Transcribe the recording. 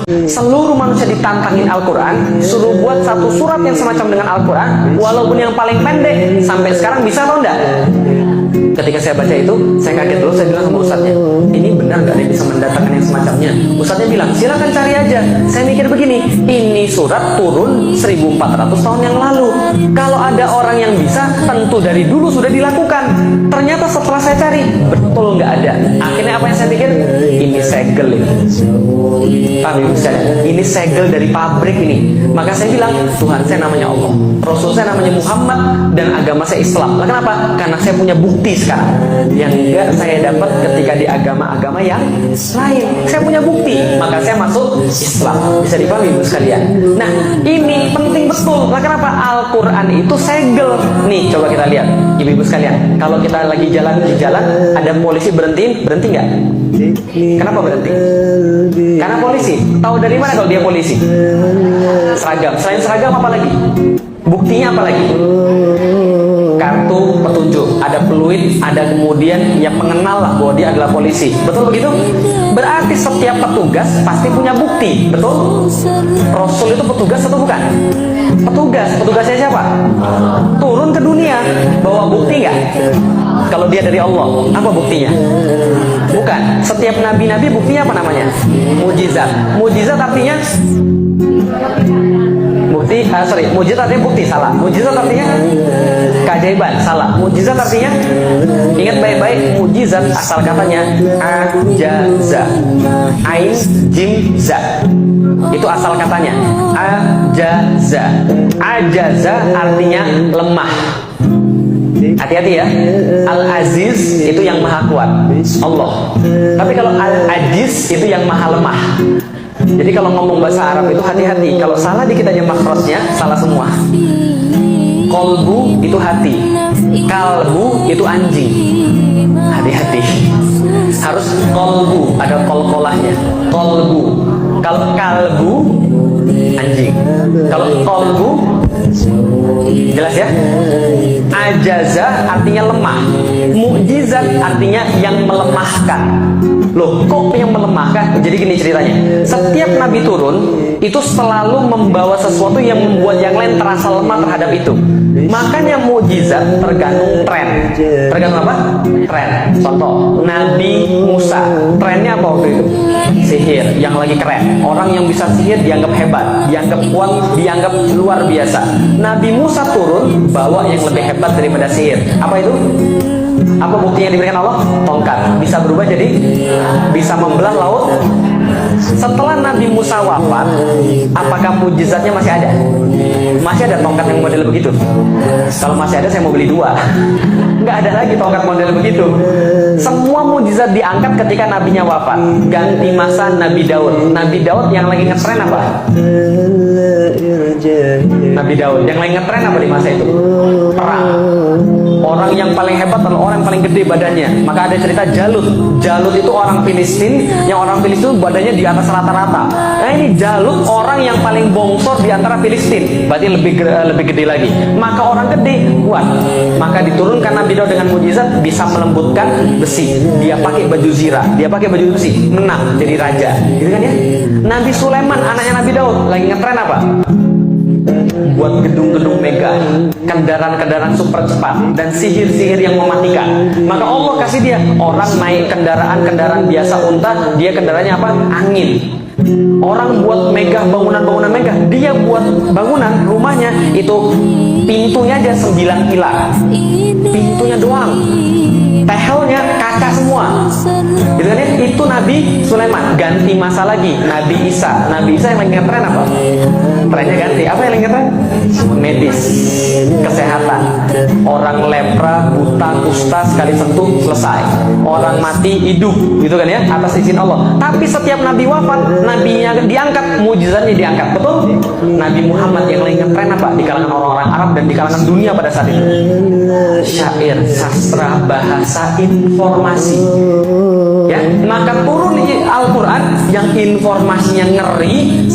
Seluruh manusia ditantangin Al-Quran, suruh buat satu surat yang semacam dengan Al-Quran, walaupun yang paling pendek. Sampai sekarang bisa atau enggak? Ketika saya baca itu, saya kaget dulu. Saya bilang sama ustadznya, ini benar nggak ada yang bisa mendatangkan yang semacamnya? Ustadznya bilang, silakan cari aja. Saya mikir begini, ini surat turun 1400 tahun yang lalu. Kalau ada orang yang bisa, tentu dari dulu sudah dilakukan. Ternyata setelah saya cari, betul nggak ada. Akhirnya apa yang saya pikir? Ini segel ini. Paham ya, misalnya, ini segel dari pabrik ini. Maka saya bilang, Tuhan saya namanya Allah, Rasul saya namanya Muhammad, dan agama saya Islam. Lah kenapa? Karena saya punya bukti sekarang yang enggak saya dapat ketika di agama-agama yang lain. Saya punya bukti, maka saya masuk Islam. Bisa dipahami ibu sekalian. Nah, ini penting betul. Nah, kenapa? Al-Quran itu segel. Nih, coba kita lihat ibu-ibu sekalian. Kalau kita lagi jalan di jalan, ada polisi berhenti nggak? Kenapa berhenti? Karena polisi. Tahu dari mana kalau dia polisi? Seragam. Selain seragam apa lagi? Buktinya apa lagi? Kartu petunjuk, ada peluit, ada kemudian ya pengenal lah bahwa dia adalah polisi. Betul begitu? Berarti setiap petugas pasti punya bukti. Betul? Rasul itu petugas atau bukan? Petugas. Petugasnya siapa? Turun ke dunia. Bawa bukti nggak? Kalau dia dari Allah, apa buktinya? Bukan. Setiap nabi-nabi buktinya apa namanya? Mujizat. Mujizat artinya bukti, mujizat artinya bukti, salah. Mujizat artinya keajaiban, salah. Mujizat artinya, ingat baik-baik, mujizat asal katanya ajaza, ain jim za. Itu asal katanya ajaza. Ajaza artinya lemah. Hati-hati ya. Al-Aziz itu yang maha kuat, Allah. Tapi kalau Al-Ajiz itu yang maha lemah. Jadi kalau ngomong bahasa Arab itu hati-hati. Kalau salah dikit aja makhrajnya, salah semua. Kolbu itu hati, kalbu itu anjing. Hati-hati. Harus kolbu, ada kol-kolahnya. Kolbu. Kalau kalbu, anjing. Kalau kolbu, jelas ya? Ajaza artinya lemah. Mukjizat artinya yang melemahkan. Loh, kok yang melemahkan? Jadi gini ceritanya. Setiap nabi turun itu selalu membawa sesuatu yang membuat yang lain terasa lemah terhadap itu. Makanya mukjizat tergantung tren. Tergantung apa? Tren. Contoh, Nabi Musa. Trennya apa waktu itu? Sihir yang lagi keren. Orang yang bisa sihir dianggap hebat, dianggap kuat, dianggap luar biasa. Nabi Musa turun bawa yang lebih hebat daripada sihir. Apa itu? Apa bukti yang diberikan Allah? Tongkat. Bisa berubah jadi bisa membelah laut. Setelah Nabi Musa wafat, apakah mujizatnya masih ada? Masih ada tongkat yang model begitu? Kalau masih ada, saya mau beli 2. Nggak ada lagi tongkat model begitu. Semua mujizat diangkat ketika nabinya wafat. Ganti masa Nabi Daud. Nabi Daud yang lagi ngetren apa? Nabi Daud yang lagi ngetren apa di masa itu? Perang. Orang yang paling hebat adalah orang yang paling gede badannya. Maka ada cerita Jalut. Jalut itu orang Filistin, yang orang Filistin badannya di atas rata-rata. Nah ini Jalut orang yang paling bongsor di antara Filistin, berarti lebih gede lagi. Maka orang gede kuat. Maka diturunkan Nabi Daud dengan mujizat bisa melembutkan besi. Dia pakai baju zirah, dia pakai baju besi, menang jadi raja. Gitu kan ya? Nabi Sulaiman anaknya Nabi Daud lagi ngetren apa? Buat gedung-gedung megah, kendaraan-kendaraan super cepat, dan sihir-sihir yang mematikan. Maka Allah kasih dia orang naik kendaraan-kendaraan biasa unta, dia kendaraannya apa? Angin. Orang buat megah, bangunan-bangunan megah, dia buat bangunan rumahnya itu pintunya aja 9 pilar, pintunya doang, tehelnya kaca semua. Gitu kan ya? Itu Nabi Sulaiman. Ganti masa lagi, Nabi Isa. Nabi Isa yang lagi ngetren apa? Trennya ganti. Apa yang lagi ngetren? Medis, kesehatan. Orang lepra, buta, kusta sekali sentuh selesai. Orang mati hidup, gitu kan ya? Atas izin Allah. Tapi setiap Nabi wafat, nabinya diangkat, mujizatnya diangkat. Betul? Nabi Muhammad yang lagi ngetren apa? Di kalangan orang-orang Arab dan di kalangan dunia pada saat itu. Syair, sastra, bahasa, informasi. Ya, maka turun Al-Quran yang informasinya ngeri.